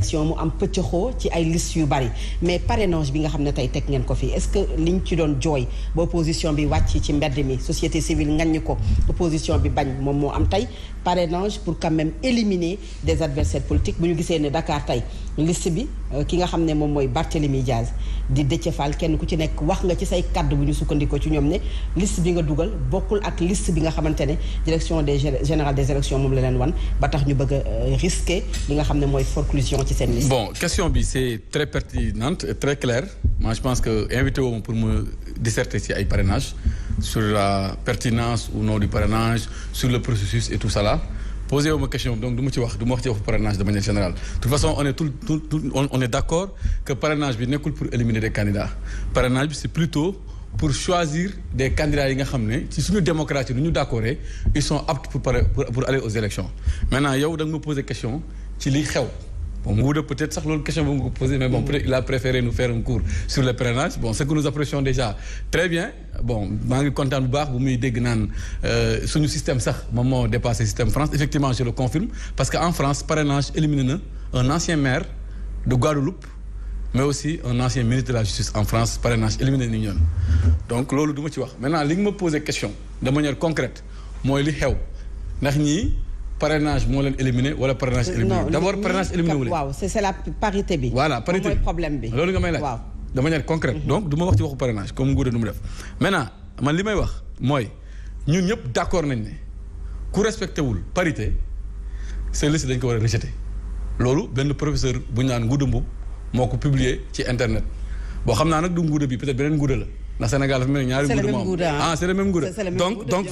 élections mu am pëccëxoo ci ay listes yu bari mais parrainage bi nga xam ne tey teg ngeen ko fii est-ce que liñ ci doon jooy ba opposition bi wàcc ci mbedd mi société civile ngañ ko opposition bi bañ moom moo am tey parrainage pour quand même éliminer des adversaires politiques bu ñu gisee ne Dakar tey liste bi ki nga xam ne moom mooy Barthélémy Diaz di Déthié Fall kenn ku ci nekk wax nga ci say kaddu bu ñu sukkandikoo ci ñoom ne liste bi nga dugal bokkul ak liste bi nga xamante ne direction générale des élections moom la leen wan ba tax ñu bëgg a risquer li nga xam ne mooy forclusion ci seen liste. Bon, question bi c'est très pertinente et très claire. Moi je pense que invité wu ma pour me disserter ci ay parrainage sur la pertinence ou non du parrainage sur le processus et tout ça là. Posé wu ma question donc du ma ci wax ci waxu parrainage de manière générale. De toute façon on est d'accord que parrainage bi nekkul pour éliminer des candidats. Parrainage bi c'est plutôt pour choisir des candidats yi nga xam ne ci suñu démocratie nu ñu d'accordé ils sont aptes pour aller aux élections. Maintenant yow da nga ma poser question ci li xew. Bon Ngouda peut-être sax loolu question boobu nga ko posé mais bon peut-être il a préféré nous faire un cours sur le parrainage bon ce que nous apprécions déjà très bien bon maa ngi kontaan bu baax bu muy dégg naan suñu système sax moom moo dépassé système France effectivement je le confirme parce que en France parrainage éliminé na un ancien maire de Guadeloupe mais aussi un ancien ministre de la justice en France parrainage éliminé ni ñoon donc loolu du ma ci wax maintenant li nga ma posé question de manière concrète mooy li xew ndax ñii parrainage moo leen éliminé wala parrainage éliminé d'abord parrainage éliminé wu leen waaw c'est la parité bi. voilà parité mooy problème bi. loolu nga may laaj. waaw de manière concrète. donc du ma wax ci waxu parrainage comme Ngouda du mu def. maintenant man li may wax mooy ñun ñëpp d'accord nañ ne ku respecté wul parité seen liste dañ ko war a rejeter loolu benn professeur bu ñu naan Ngouda Mboup moo ko publier ci internet boo xam naa nag du Ngouda bi peut-être beneen Ngouda la. ndax Sénégal dafa mel ni ñaari Ngouda ah c'est le même Ngouda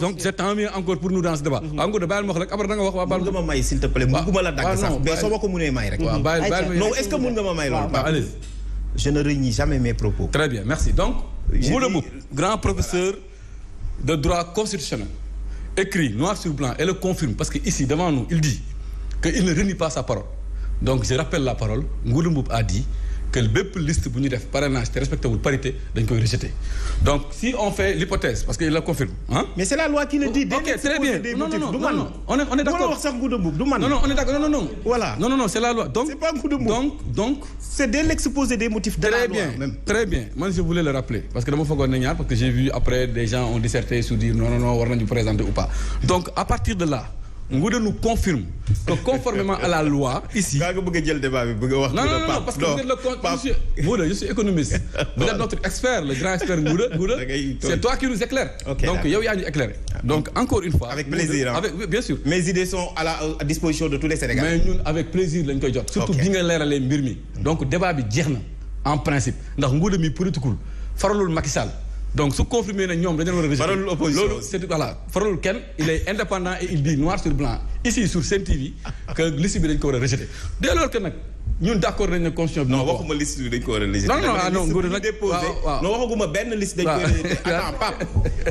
donc c'est tant mieux encore pour nous dans ce débat waaw Ngouda bàyyil ma wax rek après da nga wax waa baal nga ma may s'il te plaît bëgguma la dagg sax mais soo ma ko mënee may rek waaw bàyyil non est-ce que mën nga ma may loolu allez je ne renie jamais mes propos très bien merci donc Ngouda Mboup grand professeur de droit constitutionnel écrit noir sur blanc et le confirme parce que ici devant nous il dit que il ne renie pas sa parole donc je rappelle la parole Ngouda Mboup a dit que bépp liste bu ñu def parrainage te respecté wul parité dañ koy rejeter donc si on fait l'hypothèse parce que il la confirme hein. mais c'est la loi qui le dit. ok très bien non on est d'accord. wax sax Ngouda Mboup du man. non on est d'accord non. voilà non c'est la loi donc. c'est pas Ngouda Mboup donc. c'est dès l'exposé des motifs de la loi même. très bien man je voulais le rappeler parce que dama foogoon ne ñaar parce que j'ai vu après des gens ont disserté sur dire non war nañu présenter ou pas donc à partir de là. Ngouda nous confirme que conformément à la loi ici. gaa nga bëgg a jël débat bi bëgg a wax. non parce que vous êtes Ngouda je suis économiste. vous êtes notre expert le grand expert Ngouda. c'est toi qui nous éclaires. donc yow yaa ñu éclairer. donc encore une fois. avec plaisir bien sûr. mes idées sont à disposition de tous les Sénégalais. mais ñun avec plaisir lañ koy jot. surtout bi nga leeralee mbir mi. donc débat bi jeex na en principe ndax Ngouda mi politikul faralul Macky Sall. donc su confirmé na ñoom dañu war a rejeter faralul opposition loolu c'est voilà faralul kenn il est indépendant et il dit noir sur blanc ici sur Sen TV que liste bi dañ ko war a rejeter dès lors que nag ñun d'accord nañ ne constitution bi. non waxuma liste bi dañ ko war a rejeter. non Ngouda nag waaw non waxaguma benn liste dañ koy rejeter. attends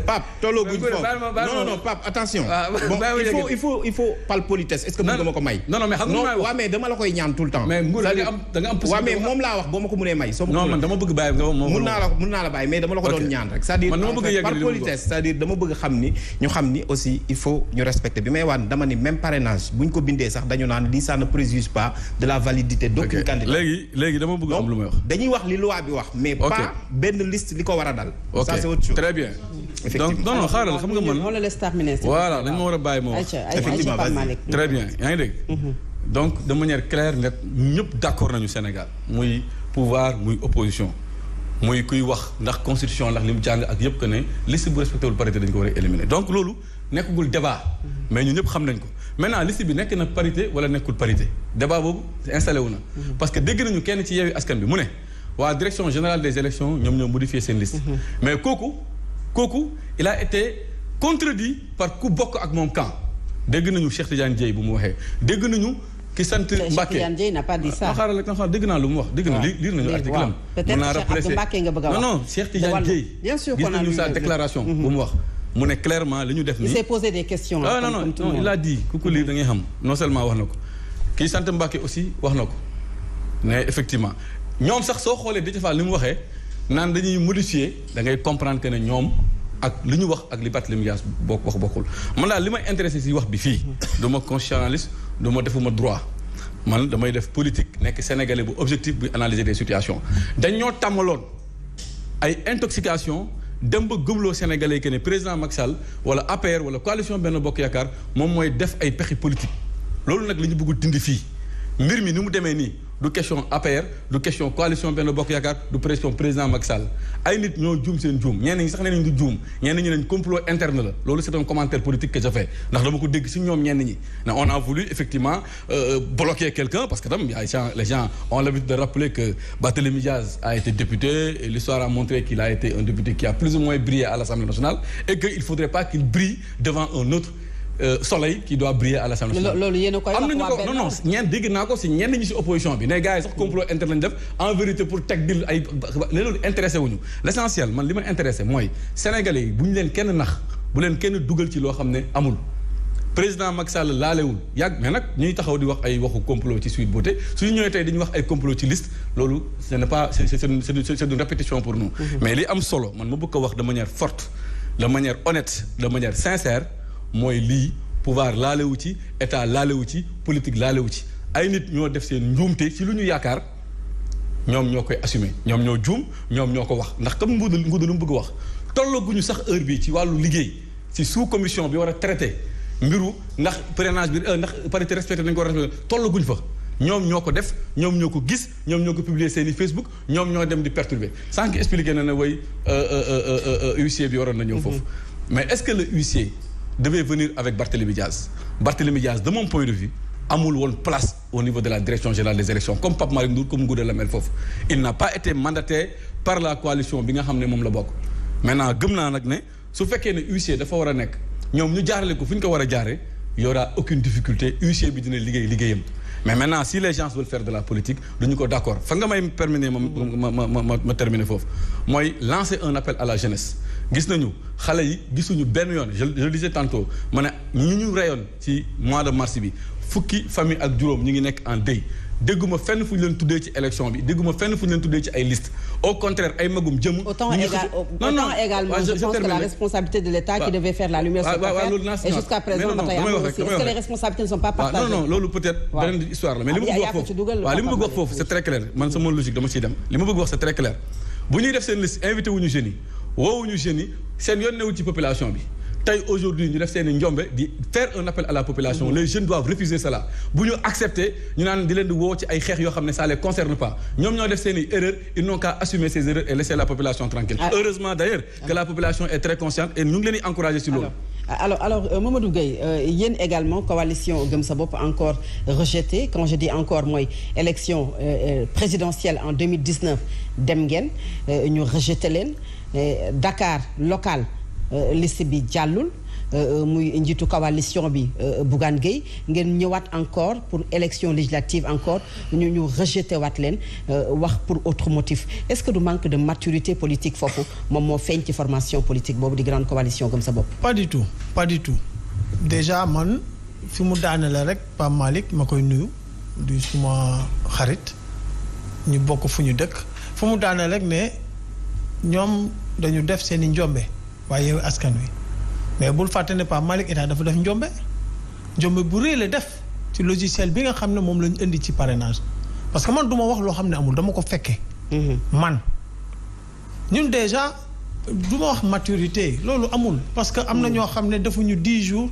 Pape tolloo guñ foofu non Pape attention. bon il faut par politesse est-ce que mën nga ma ko may. non mais xam nga waaw mais dama la koy ñaan tout le temps. mais Ngouda da nga am waaw mais moom laa wax boo ma ko mënee may. non man dama bëgg bàyyi nga moom mën naa la bàyyi mais dama la ko doon ñaan rek. c'est-à-dire par politesse c'est-à-dire dama bëgg ñu xam ni aussi il faut ñu respecter bi may waan dama ni même parrainage buñ ko bindee sax dañu naan lii ça ne préjuge pas de la validité d'aucun candidat. léegi dama bëgg am lu may wax. dañuy wax li loi bi wax mais pas benn liste li ko war a dal. ça c'est autre chose. très bien. donc non xaaral xam nga man on le laisse terminer. voilà dañ ma war a bàyyi ma wax. effectivement très bien yaa ngi dégg. donc de manière claire nga ñëpp d'accord nañu Sénégal muy pouvoir muy opposition muy kuy wax ndax constitution ndax li mu jàng ak yëpp que ne liste bu respecté wul parité dañ ko war a éliminer donc loolu nekkagul débat mais ñu ñëpp xam nañ ko maintenant liste bi nekk na parité wala nekkul parité débat boobu installé wu na. parce que dégg nañu kenn ci Yewwi Askan bi mu ne waa direction générale des élections ñoom ñoo modifier seen liste. mais kooku il a été contredit par ku bokk ak moom camp dégg nañu Cheikh Tidiane Dièye bu mu waxee dégg nañu. ki sant Mbacké Cheikh Tidiane Dièye n'a pas dit ça. xaaral rek dégg naa lu mu wax dégg na lire nañu article am. peut-être Cheikh Abdou Mbacké nga bëgg a wax. non Cheikh Tidiane Dièye. bien sûr gis nañu sa déclaration. bu mu wax mu ne clairement li ñu def nii. il s'est posé des questions. non il a dit ku ko lire da ngay xam non seulement wax na ko kii sant Mbacké aussi wax na ko mais effectivement ñoom sax soo xoolee Déthié Fall ni mu waxee naan dañuy modifier da ngay comprendre que ne ñoom. ak li ñu wax ak li Barthélémy Dias bokkul man daal li may intéressé si wax bi fii du ma constitutionnaliste du ma defuma droit man damay def politique nekk sénégalais bu objectif bu analyser des situations dañ ñoo tàmmaloon ay intoxication dem ba gëmloo sénégalais que ne président Macky Sall wala APR wala coalition Benno Bokk Yaakaar moom mooy def ay pexi politique loolu nag la ñu bëgg dindi fii mbir mi ni mu demee nii du question APR du question coalition Benno Bokk Yaakaar du pression président Macky Sall ay nit ñoo juum seen juum ñenn ñi sax nee nañ du juum ñenn ñi nañ complot interne la loolu c'est un commentaire politique que je fais ndax dama ko dégg si ñoom ñenn ñi ne on a voulu effectivement bloquer quelqu'un parce que tam les gens ont l'habitude de rappeler que Barthélémy Diaz a été député et l'histoire a montré qu'il a été un député qui a plus ou moins brillé à l'Assemblée nationale et qu'il faudrait pas qu'il brille devant un autre soleil qui doit briller à l'Assemblée nationale. loolu yéen a koy wax am nañu ko non ñeen dégg naa ko si ñenn ñi si opposition bi ne gars yi sax complot interne lañu def en vérité pour teg dil ay loolu intéressé wuñu l'essentiel man li ma intéressé mooy sénégalais yi bu ñu leen kenn nax bu leen kenn dugal ci loo xam ne amul président Macky Sall laalewul yàgg mais nag ñuy taxaw di wax ay waxu complot ci Sweet Beauté suñu ñëwee tey dañuy wax ay complot ci liste loolu ce n'est pas c'est une répétition pour nous mais li am solo man ma bëgg ko wax de manière forte de manière honnête de manière sincère mooy lii pouvoir laalewu ci état laalewu ci politique laalewu ci ay nit ñoo def seen njuumte ci lu ñu yaakaar ñoom ñoo koy assumer ñoom ñoo juum ñoom ñoo ko wax ndax comme nguuda lu mu bëgg wax tollaguñu sax heure bi ci wàllu liggéey ci sous commission bi war a traité mbiru ndax parrainage bi ndax parité respecté nañu ko respecté tollaguñ fa ñoom ñoo ko def ñoom ñoo ko gis ñoom ñoo ko publier seeni Facebook ñoom ñoo dem di perturber sànq expliqué na ne way huissier bi waroon na ñëw foofu mais est-ce que le huissier devait venir avec Barthélémy Diaz. Barthélémy Diaz, de mon point de vue, amul woon place au niveau de la direction générale des élections comme Pape Malick Ndour comme Ngouda Lamel foofu il n'a pas été mandaté par la coalition bi nga xam ne moom la bokk maintenant gëm naa nag ne su fekkee ne huissier dafa war a nekk ñoom ñu jaarale ko fu ñu ko war a jaaree y aura aucune difficulté huissier bi dina liggéeyam mais maintenant si les gens veulent faire de la politique duñu ko d'accord fa nga may terminer ma terminer foofu mooy lancer un appel à la jeunesse gis nañu xale yi gisuñu benn yoon je le disais tantôt ma ne ñu reyoon ci mois de mars bi fukki famille ak juróom ñu ngi nekk en deuil dégguma fenn fu ñu leen tuddee ci élection bi dégguma fenn fu ñu leen tuddee ci ay liste au contraire ay magum jëm. autant également je pense que la responsabilité de l'État qui devait faire la lumière sur l'affaire et jusqu'à présent ba tey amul aussi est-ce que les responsabilités ne sont pas partagées. non loolu peut-être beneen histoire la mais li ma bëgg wax foofu waaw li ma bëgg wax foofu c'est très clair man sama logique dama ciy dem li ma bëgg wax c'est très clair bu ñuy def seen liste invité wuñu jeunes yi woowuñu jeunes yi seen yoon newul ci population bi tey aujourd'hui ñu def seen i njombe di faire un appel à la population les jeunes doivent refuser cela bu ñu accepter ñu naan di leen di woo ci ay xeex yoo xam ne ça les concerne pas ñoom ñoo def seen i erreurs ils n'ont qu'à assumer ces erreurs et laisser la population tranquille heureusement d'ailleurs que la population est très consciente et ñu ngi leen di encourager ci loolu alors Mamadou Gueye yéen également coalition Gëm Sa Bopp encore rejeté quand je dis encore mooy élection présidentielle en 2019 dem ngeen ñu rejeté leen Dakar local liste bi jàllul muy njiitu coalition bi Bougane Gueye ngeen ñëwaat encore pour élection législative encore ñu rejeté waat leen wax pour autre motif est-ce que du manque de maturité politique foofu moom moo feeñ ci formation politique boobu di grande coalition Gëm Sa Bopp. pas du tout déjà man fi mu daanale rek Pape Malick ma koy nuyu du suma xarit ñu bokk fu ñu dëkk fu mu daanale rek ne ñoom dañu def seen i njombe waaye yow askan wi mais bul fàtte ne Pape Malick état dafa def njombe bu rëy la def ci logiciel bi nga xam ne moom la ñu indi ci parrainage parce que man du ma wax loo xam ne amul dama ko fekkee. man ñun déjà du ma wax maturité loolu amul parce que am na ñoo xam ne defuñu 10 jours